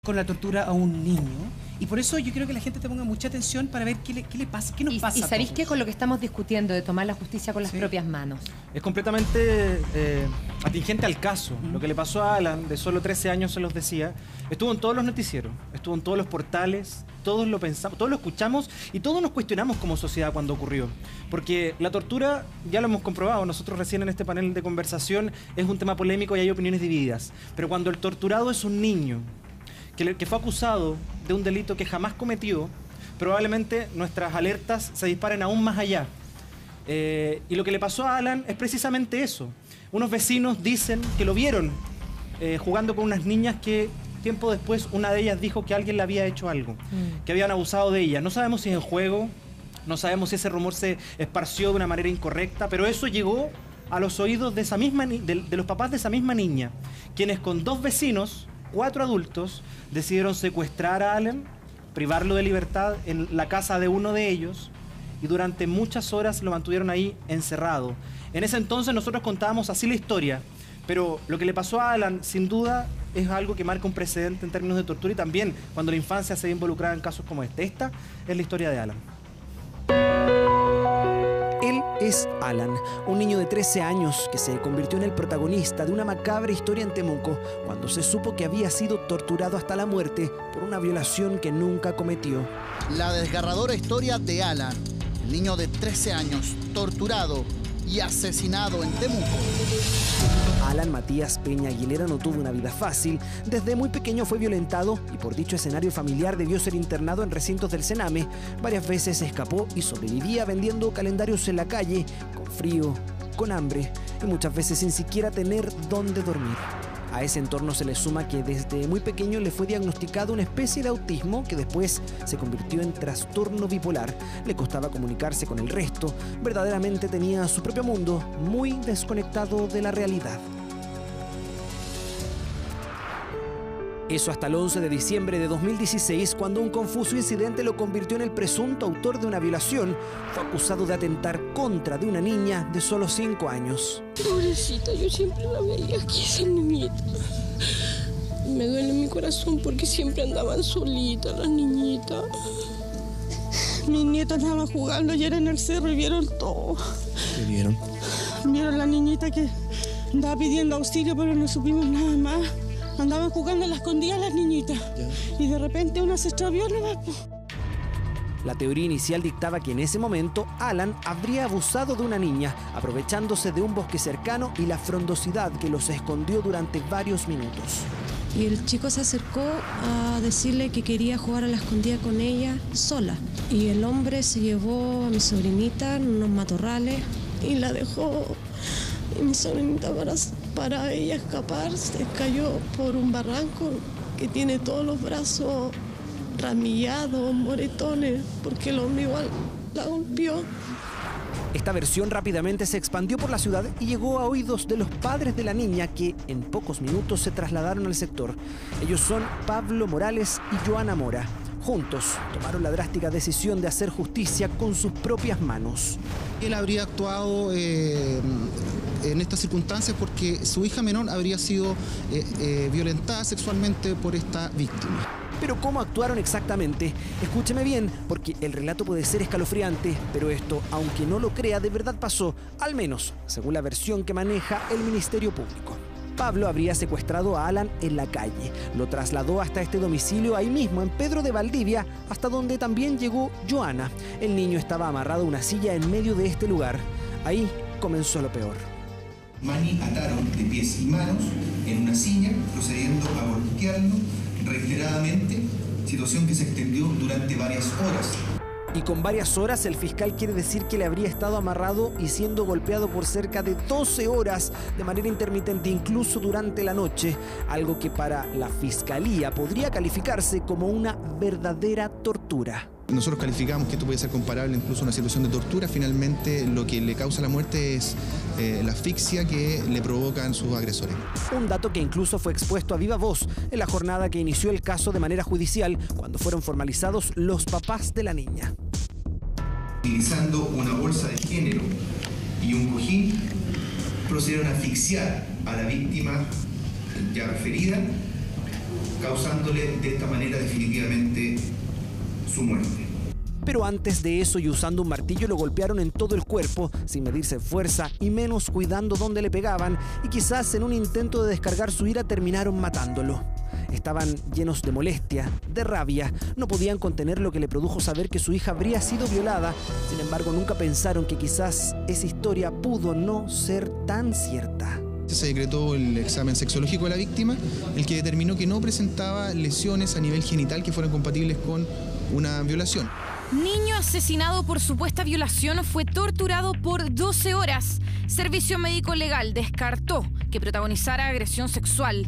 con la tortura a un niño. Y por eso yo creo que la gente te ponga mucha atención para ver qué le pasa, qué nos pasa. ¿Y sabéis qué? Con lo que estamos discutiendo de tomar la justicia con las propias manos. Es completamente atingente al caso. Lo que le pasó a Alan, de solo 13 años, se los decía, estuvo en todos los noticieros, estuvo en todos los portales, todos lo pensamos, todos lo escuchamos y todos nos cuestionamos como sociedad cuando ocurrió. Porque la tortura, ya lo hemos comprobado, nosotros recién en este panel de conversación, es un tema polémico y hay opiniones divididas. Pero cuando el torturado es un niño, que fue acusado de un delito que jamás cometió, probablemente nuestras alertas se disparen aún más allá. Y lo que le pasó a Alan es precisamente eso. Unos vecinos dicen que lo vieron jugando con unas niñas que tiempo después una de ellas dijo que alguien le había hecho algo, que habían abusado de ella. No sabemos si es en juego, no sabemos si ese rumor se esparció de una manera incorrecta, pero eso llegó a los oídos de, de los papás de esa misma niña, quienes con 2 vecinos, 4 adultos, decidieron secuestrar a Alan, privarlo de libertad en la casa de uno de ellos y durante muchas horas lo mantuvieron ahí encerrado. En ese entonces nosotros contábamos así la historia, pero lo que le pasó a Alan sin duda es algo que marca un precedente en términos de tortura y también cuando la infancia se ve involucrada en casos como este. Esta es la historia de Alan. Él es Alan, un niño de 13 años que se convirtió en el protagonista de una macabra historia en Temuco cuando se supo que había sido torturado hasta la muerte por una violación que nunca cometió. La desgarradora historia de Alan, el niño de 13 años, torturado y asesinado en Temuco. Alan Matías Peña Aguilera no tuvo una vida fácil. Desde muy pequeño fue violentado y por dicho escenario familiar debió ser internado en recintos del Sename. Varias veces escapó y sobrevivía vendiendo calendarios en la calle, con frío, con hambre y muchas veces sin siquiera tener dónde dormir. A ese entorno se le suma que desde muy pequeño le fue diagnosticado una especie de autismo que después se convirtió en trastorno bipolar. Le costaba comunicarse con el resto, verdaderamente tenía su propio mundo, muy desconectado de la realidad. Eso hasta el 11 de diciembre de 2016, cuando un confuso incidente lo convirtió en el presunto autor de una violación. Fue acusado de atentar contra de una niña de solo 5 años. Pobrecita, yo siempre la veía aquí, esa niñita. Me duele mi corazón porque siempre andaban solitas las niñitas. Mis nietos andaban jugando ayer en el cerro y vieron todo. ¿Qué vieron? Vieron la niñita que andaba pidiendo auxilio, pero no supimos nada más. Andaban jugando a la escondida las niñitas. Y de repente una se extravió nomás. La teoría inicial dictaba que en ese momento Alan habría abusado de una niña, aprovechándose de un bosque cercano y la frondosidad que los escondió durante varios minutos. Y el chico se acercó a decirle que quería jugar a la escondida con ella sola. Y el hombre se llevó a mi sobrinita en unos matorrales y la dejó. Y mi sobrinita para ella escapar se cayó por un barranco que tiene todos los brazos ramillados, moretones, porque el hombre igual la golpeó. Esta versión rápidamente se expandió por la ciudad y llegó a oídos de los padres de la niña que en pocos minutos se trasladaron al sector. Ellos son Pablo Morales y Joana Mora. Juntos tomaron la drástica decisión de hacer justicia con sus propias manos. Él habría actuado en estas circunstancias porque su hija menor habría sido violentada sexualmente por esta víctima. Pero ¿cómo actuaron exactamente? Escúcheme bien, porque el relato puede ser escalofriante, pero esto, aunque no lo crea, de verdad pasó, al menos según la versión que maneja el Ministerio Público. Pablo habría secuestrado a Alan en la calle, lo trasladó hasta este domicilio ahí mismo, en Pedro de Valdivia, hasta donde también llegó Joana. El niño estaba amarrado a una silla en medio de este lugar. Ahí comenzó lo peor. Mani ataron de pies y manos en una silla, procediendo a golpearlo reiteradamente, situación que se extendió durante varias horas. Y con varias horas, el fiscal quiere decir que le habría estado amarrado y siendo golpeado por cerca de 12 horas de manera intermitente, incluso durante la noche, algo que para la fiscalía podría calificarse como una verdadera tortura. Nosotros calificamos que esto puede ser comparable incluso a una situación de tortura. Finalmente, lo que le causa la muerte es la asfixia que le provocan sus agresores. Un dato que incluso fue expuesto a viva voz en la jornada que inició el caso de manera judicial, cuando fueron formalizados los papás de la niña. Utilizando una bolsa de género y un cojín, procedieron a asfixiar a la víctima ya referida causándole de esta manera definitivamente su muerte. Pero antes de eso, y usando un martillo, lo golpearon en todo el cuerpo, sin medirse fuerza y menos cuidando dónde le pegaban, y quizás en un intento de descargar su ira terminaron matándolo. Estaban llenos de molestia, de rabia, no podían contener lo que le produjo saber que su hija habría sido violada. Sin embargo, nunca pensaron que quizás esa historia pudo no ser tan cierta. Se decretó el examen sexológico de la víctima, el que determinó que no presentaba lesiones a nivel genital que fueran compatibles con una violación. Niño asesinado por supuesta violación fue torturado por 12 horas. Servicio médico legal descartó que protagonizara agresión sexual.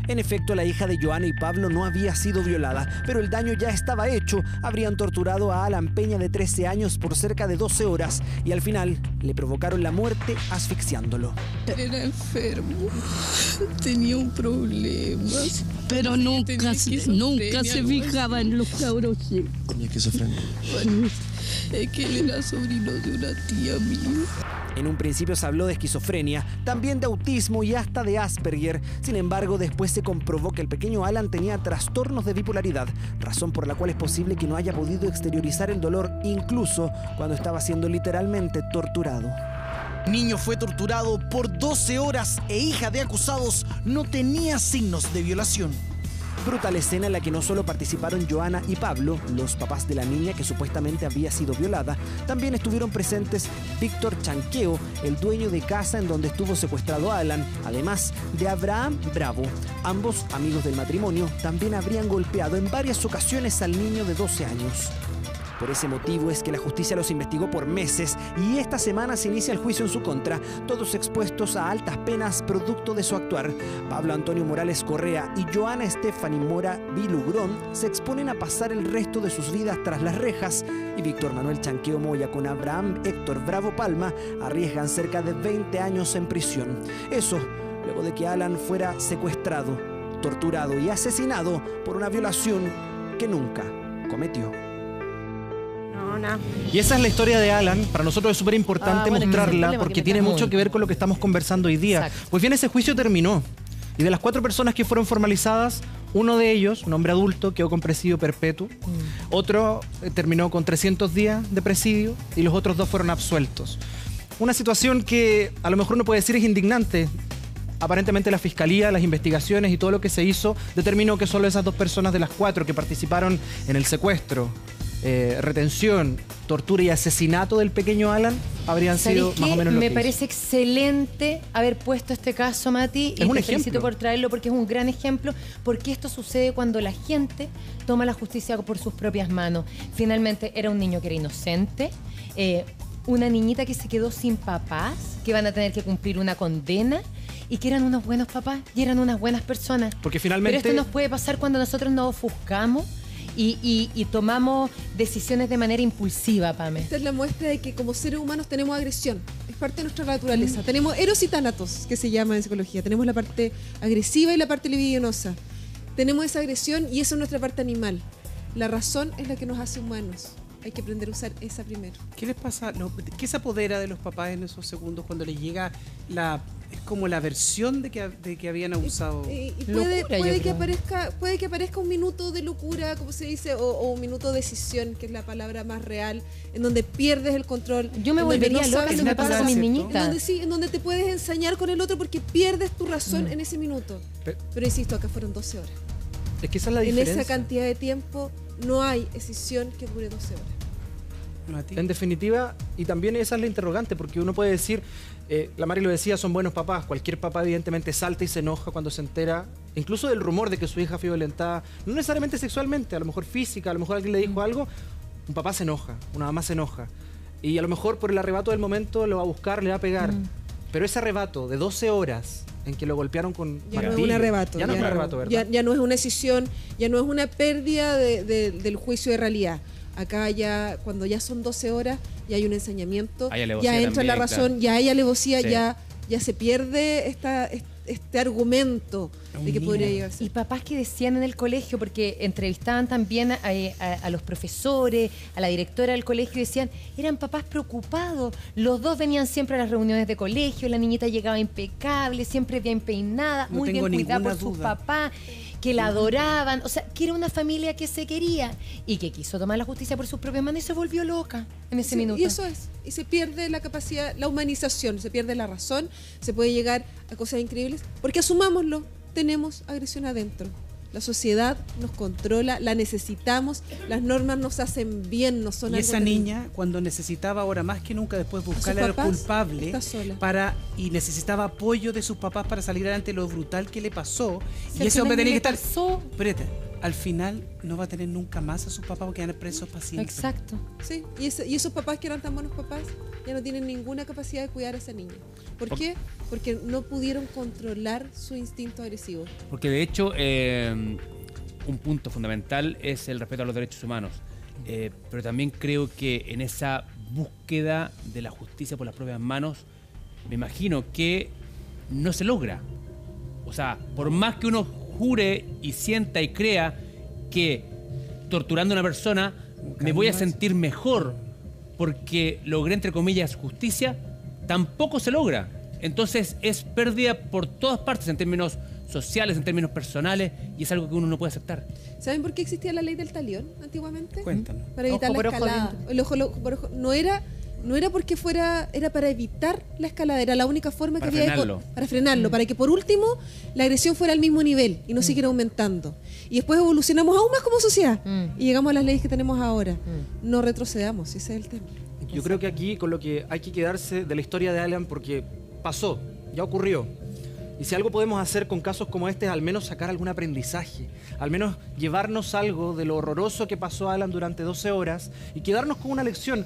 En efecto, la hija de Joana y Pablo no había sido violada, pero el daño ya estaba hecho. Habrían torturado a Alan Peña, de 13 años, por cerca de 12 horas y al final le provocaron la muerte asfixiándolo. Era enfermo, tenía un problema, pero nunca se fijaba en los cabros chicos. ¿Tenía esquizofrenia? Bueno, es que él era sobrino de una tía mía. En un principio se habló de esquizofrenia, también de autismo y hasta de Asperger. Sin embargo, después se comprobó que el pequeño Alan tenía trastornos de bipolaridad, razón por la cual es posible que no haya podido exteriorizar el dolor incluso cuando estaba siendo literalmente torturado. Niño fue torturado por 12 horas e hija de acusados no tenía signos de violación. Brutal escena en la que no solo participaron Joana y Pablo, los papás de la niña que supuestamente había sido violada, también estuvieron presentes Víctor Chanqueo, el dueño de casa en donde estuvo secuestrado Alan, además de Abraham Bravo. Ambos, amigos del matrimonio, también habrían golpeado en varias ocasiones al niño de 12 años. Por ese motivo es que la justicia los investigó por meses y esta semana se inicia el juicio en su contra, todos expuestos a altas penas producto de su actuar. Pablo Antonio Morales Correa y Joana Stephanie Mora Vilugrón se exponen a pasar el resto de sus vidas tras las rejas y Víctor Manuel Chanqueo Moya con Abraham Héctor Bravo Palma arriesgan cerca de 20 años en prisión. Eso luego de que Alan fuera secuestrado, torturado y asesinado por una violación que nunca cometió. Y esa es la historia de Alan. Para nosotros es súper importante mostrarla porque tiene mucho que ver con lo que estamos conversando hoy día. Exacto. Pues bien, ese juicio terminó. Y de las 4 personas que fueron formalizadas, uno de ellos, un hombre adulto, quedó con presidio perpetuo. Otro terminó con 300 días de presidio y los otros 2 fueron absueltos. Una situación que a lo mejor uno puede decir es indignante. Aparentemente la fiscalía, las investigaciones y todo lo que se hizo determinó que solo esas 2 personas de las 4 que participaron en el secuestro, retención, tortura y asesinato del pequeño Alan habrían sido más o menos lo que me parece excelente haber puesto este caso, Mati, y te felicito por traerlo porque es un gran ejemplo, porque esto sucede cuando la gente toma la justicia por sus propias manos. Finalmente era un niño que era inocente, una niñita que se quedó sin papás, que van a tener que cumplir una condena y que eran unos buenos papás y eran unas buenas personas. Porque finalmente... Pero esto nos puede pasar cuando nosotros nos ofuscamos y tomamos decisiones de manera impulsiva, Pame. Esta es la muestra de que como seres humanos tenemos agresión. Es parte de nuestra naturaleza. Tenemos eros y tánatos, que se llama en psicología. Tenemos la parte agresiva y la parte libidinosa. Tenemos esa agresión y esa es nuestra parte animal. La razón es la que nos hace humanos. Hay que aprender a usar esa primero. ¿Qué les pasa? ¿Qué se apodera de los papás en esos segundos cuando les llega es como la versión de que habían abusado? Puede que aparezca un minuto de locura, como se dice, o un minuto de decisión, que es la palabra más real, en donde pierdes el control. Yo me volvería loca si me pasa con mis niñitas. En donde te puedes ensañar con el otro porque pierdes tu razón en ese minuto. Pero insisto, acá fueron 12 horas. Es que esa es la diferencia. En esa cantidad de tiempo no hay decisión que dure 12 horas. En definitiva, y también esa es la interrogante, porque uno puede decir, la Mari lo decía, son buenos papás. Cualquier papá evidentemente salta y se enoja cuando se entera, incluso del rumor de que su hija fue violentada, no necesariamente sexualmente, a lo mejor física, a lo mejor alguien le dijo algo, un papá se enoja, una mamá se enoja. Y a lo mejor por el arrebato del momento lo va a buscar, le va a pegar. Pero ese arrebato de 12 horas en que lo golpearon con martillo, no es un arrebato. Ya no es un arrebato, ¿verdad? Ya no es una decisión, ya no es una pérdida del juicio de realidad. Acá ya, cuando ya son 12 horas, ya hay un ensañamiento, ya entra la razón, claro. Ya hay alevosía, sí. ya se pierde este argumento de que podría llegar a ser. Y papás que decían en el colegio, porque entrevistaban también a los profesores, a la directora del colegio, y decían, eran papás preocupados. Los 2 venían siempre a las reuniones de colegio, la niñita llegaba impecable, siempre bien peinada, muy bien cuidada por sus papás. que la adoraban, o sea, que era una familia que se quería y que quiso tomar la justicia por sus propias manos y se volvió loca en ese minuto. Y eso es, y se pierde la capacidad, la humanización, se pierde la razón, se puede llegar a cosas increíbles, porque asumámoslo, tenemos agresión adentro. La sociedad nos controla, la necesitamos, las normas nos hacen bien, no son y algo esa niña, cuando necesitaba ahora más que nunca después buscarle al culpable y necesitaba apoyo de sus papás para salir adelante lo brutal que le pasó, y ese hombre tenía que estar... Espérate, al final no va a tener nunca más a sus papás porque van a presos para siempre. Exacto. Sí, y esos papás que eran tan buenos papás ya no tienen ninguna capacidad de cuidar a esa niña. ¿Por qué? Porque no pudieron controlar su instinto agresivo. Porque de hecho, un punto fundamental es el respeto a los derechos humanos. Pero también creo que en esa búsqueda de la justicia por las propias manos, me imagino que no se logra. O sea, por más que uno jure y sienta y crea que torturando a una persona me voy a sentir mejor porque logré, entre comillas, justicia, tampoco se logra. Entonces es pérdida por todas partes, en términos sociales, en términos personales, y es algo que uno no puede aceptar. ¿Saben por qué existía la ley del talión antiguamente? Cuéntanos. Para evitar la escalada. El ojo por ojo. No era porque era para evitar la escalada, era la única forma para que había para frenarlo, para que por último la agresión fuera al mismo nivel y no siguiera aumentando. Y después evolucionamos aún más como sociedad y llegamos a las leyes que tenemos ahora. No retrocedamos, ese es el tema. Yo creo que aquí con lo que hay que quedarse de la historia de Alan, porque pasó, ya ocurrió. Y si algo podemos hacer con casos como este es al menos sacar algún aprendizaje, al menos llevarnos algo de lo horroroso que pasó a Alan durante 12 horas y quedarnos con una lección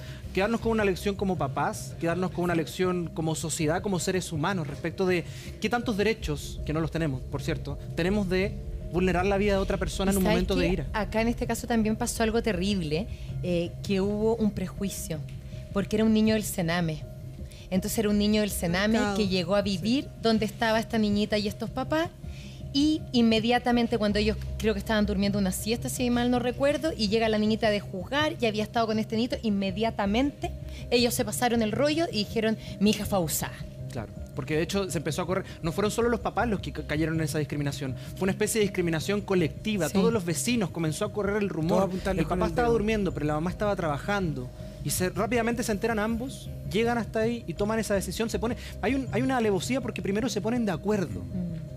como papás, quedarnos con una lección como sociedad, como seres humanos, respecto de qué tantos derechos, que no los tenemos, por cierto, tenemos de vulnerar la vida de otra persona en un momento de ira. Acá en este caso también pasó algo terrible, que hubo un prejuicio, porque era un niño del Sename. Entonces era un niño del Sename que llegó a vivir donde estaba esta niñita y estos papás, y inmediatamente cuando ellos creo que estaban durmiendo una siesta, si mal no recuerdo, y llega la niñita de juzgar y había estado con este niñito, inmediatamente ellos se pasaron el rollo y dijeron, mi hija fue abusada. Claro, porque de hecho se empezó a correr, no fueron solo los papás los que cayeron en esa discriminación, fue una especie de discriminación colectiva, todos los vecinos, comenzó a correr el rumor, el papá estaba durmiendo, pero la mamá estaba trabajando. Y rápidamente se enteran ambos, llegan hasta ahí y toman esa decisión. Hay una alevosía porque primero se ponen de acuerdo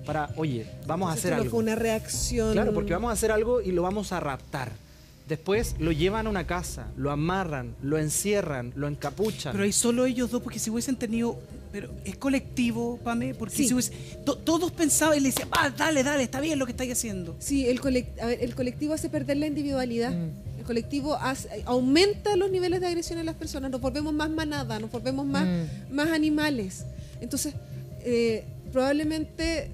para, oye, vamos a hacer algo. Fue una reacción. Claro, porque vamos a hacer algo y lo vamos a raptar. Después lo llevan a una casa, lo amarran, lo encierran, lo encapuchan. Pero hay solo ellos dos, porque si hubiesen tenido... Pero es colectivo, Pame, porque si todos pensaban y le decían, dale, está bien lo que estáis haciendo. Sí, el colectivo hace perder la individualidad. El colectivo aumenta los niveles de agresión en las personas, nos volvemos más manada, nos volvemos más animales. Entonces, probablemente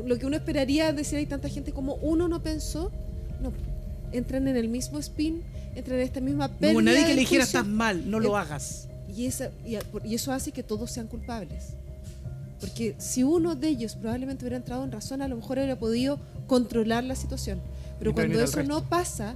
lo que uno esperaría decir, hay tanta gente como uno no pensó, no, entran en el mismo spin, entran en esta misma pérdida. No hubo nadie que le dijera estás mal, no lo hagas. Y eso hace que todos sean culpables. Porque si uno de ellos probablemente hubiera entrado en razón, a lo mejor hubiera podido controlar la situación. Pero cuando eso no pasa,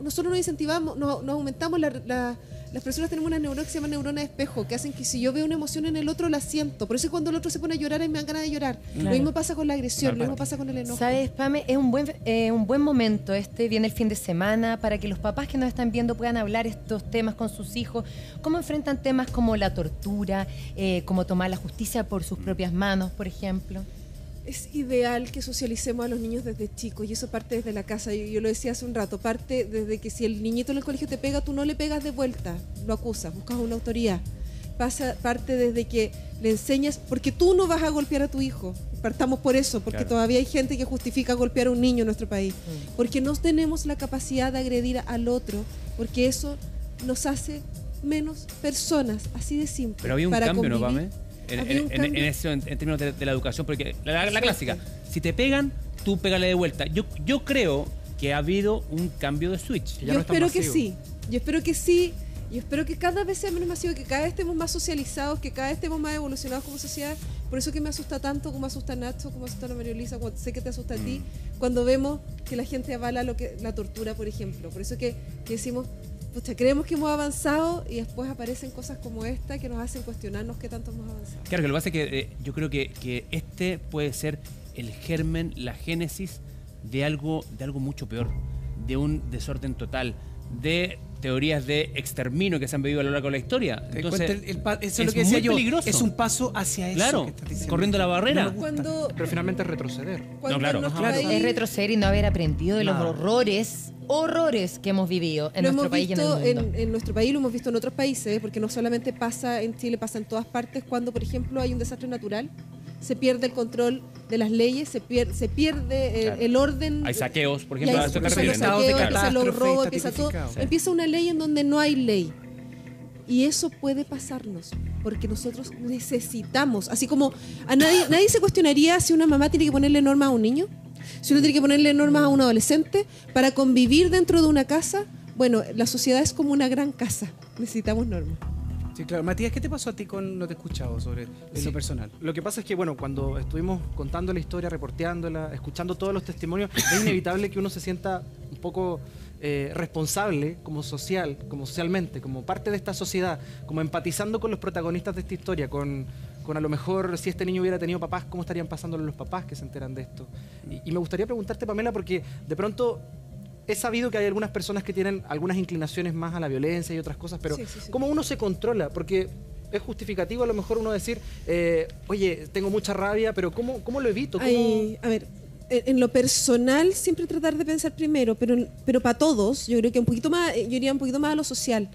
nosotros nos incentivamos, nos aumentamos, las personas tenemos una neurona que se llama neurona de espejo, que hacen que si yo veo una emoción en el otro, la siento. Por eso es cuando el otro se pone a llorar y me dan ganas de llorar. Lo mismo pasa con la agresión, lo mismo pasa con el enojo. ¿Sabes, Pame? Es un buen momento viene el fin de semana, para que los papás que nos están viendo puedan hablar estos temas con sus hijos, cómo enfrentan temas como la tortura, cómo tomar la justicia por sus propias manos, por ejemplo. Es ideal que socialicemos a los niños desde chicos, y eso parte desde la casa. Yo lo decía hace un rato, parte desde que si el niñito en el colegio te pega, tú no le pegas de vuelta, lo acusas, buscas una autoridad. Parte desde que le enseñas, porque tú no vas a golpear a tu hijo. Partamos por eso, porque todavía hay gente que justifica golpear a un niño en nuestro país. Porque no tenemos la capacidad de agredir al otro, porque eso nos hace menos personas, así de simple. Pero había un cambio, ¿no, Pame? En términos de la educación, porque la clásica, si te pegan, tú pégale de vuelta. Yo creo que ha habido un cambio de switch. Yo espero que sí. Yo espero que cada vez sea menos masivo, que cada vez estemos más socializados, que cada vez estemos más evolucionados como sociedad. Por eso que me asusta tanto, como asusta a Nacho, como asusta a María Luisa, sé que te asusta a ti, cuando vemos que la gente avala la tortura, por ejemplo. Por eso que decimos, pucha, creemos que hemos avanzado y después aparecen cosas como esta que nos hacen cuestionarnos qué tanto hemos avanzado. Claro, que lo que pasa es que yo creo que este puede ser el germen, la génesis de algo mucho peor, de un desorden total, de teorías de exterminio que se han vivido a lo largo de la historia. Entonces, eso es lo que decía yo. Peligroso. Es un paso hacia eso. Claro, que estás diciendo. corriendo la barrera. Pero finalmente es retroceder. Claro. Es retroceder y no haber aprendido de los horrores que hemos vivido en nuestro país y en el mundo. En nuestro país, lo hemos visto en otros países, porque no solamente pasa en Chile, pasa en todas partes. Cuando, por ejemplo, hay un desastre natural, se pierde el control de las leyes, se pierde el orden. Hay saqueos, por ejemplo, empieza una ley en donde no hay ley. Y eso puede pasarnos, porque nosotros necesitamos, así como nadie se cuestionaría si una mamá tiene que ponerle normas a un niño, si uno tiene que ponerle normas a un adolescente para convivir dentro de una casa. Bueno, la sociedad es como una gran casa, necesitamos normas. Sí, claro. Matías, ¿qué te pasó a ti con lo que he escuchado sobre lo personal? Lo que pasa es que, bueno, cuando estuvimos contando la historia, reporteándola, escuchando todos los testimonios, es inevitable que uno se sienta un poco responsable como socialmente, como parte de esta sociedad, como empatizando con los protagonistas de esta historia, con a lo mejor si este niño hubiera tenido papás, ¿cómo estarían pasándolo los papás que se enteran de esto? Y me gustaría preguntarte, Pamela, porque de pronto he sabido que hay algunas personas que tienen algunas inclinaciones más a la violencia y otras cosas, pero ¿cómo uno se controla? Porque es justificativo a lo mejor uno decir, oye, tengo mucha rabia, pero ¿cómo lo evito? A ver, en lo personal siempre tratar de pensar primero, pero para todos, yo creo que yo iría un poquito más a lo social.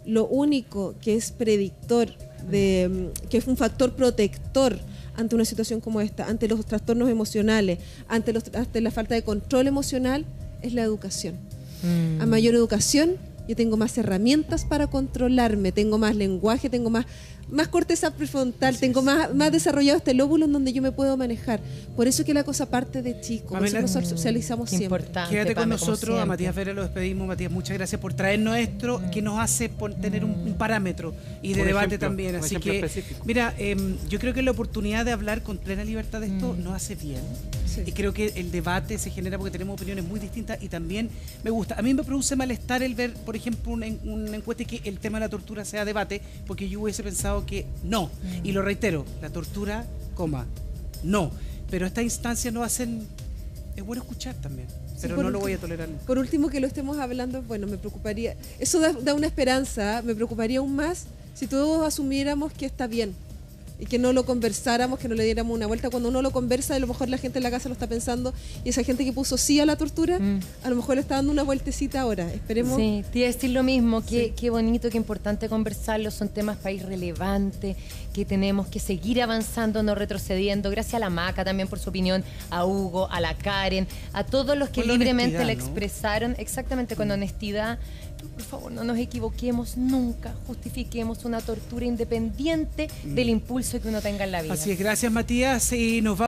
Lo único que es predictor, que es un factor protector ante una situación como esta, ante los trastornos emocionales, ante la falta de control emocional, es la educación. A mayor educación, yo tengo más herramientas para controlarme, tengo más lenguaje, tengo más corteza prefrontal, tengo más desarrollado este lóbulo en donde yo me puedo manejar. Por eso que la cosa parte de chico, por eso nosotros socializamos siempre. Quédate con nosotros, a Matías Vera lo despedimos. Matías, muchas gracias por traernos esto, que nos hace tener un parámetro y de debate también. Así que, específico. Mira, yo creo que la oportunidad de hablar con plena libertad de esto nos hace bien. Y creo que el debate se genera porque tenemos opiniones muy distintas y también me gusta. A mí me produce malestar el ver, por ejemplo, una encuesta y que el tema de la tortura sea debate, porque yo hubiese pensado que no. Y lo reitero, la tortura, no. Pero estas instancias nos hacen... Es bueno escuchar también, pero no lo voy a tolerar. Por último, que lo estemos hablando, bueno, me preocuparía... Eso da una esperanza, me preocuparía aún más si todos asumiéramos que está bien. Y que no lo conversáramos, que no le diéramos una vuelta. Cuando uno lo conversa, a lo mejor la gente en la casa lo está pensando, y esa gente que puso sí a la tortura, a lo mejor le está dando una vueltecita ahora. Esperemos. Sí, te iba a decir lo mismo, qué bonito, qué importante conversarlo. Son temas país relevantes, que tenemos que seguir avanzando, no retrocediendo. Gracias a la Maca también por su opinión, a Hugo, a la Karen, a todos los que libremente la expresaron, exactamente, con honestidad. Por favor, no nos equivoquemos nunca, justifiquemos una tortura independiente del impulso que uno tenga en la vida. Así es, gracias Matías, y nos vamos.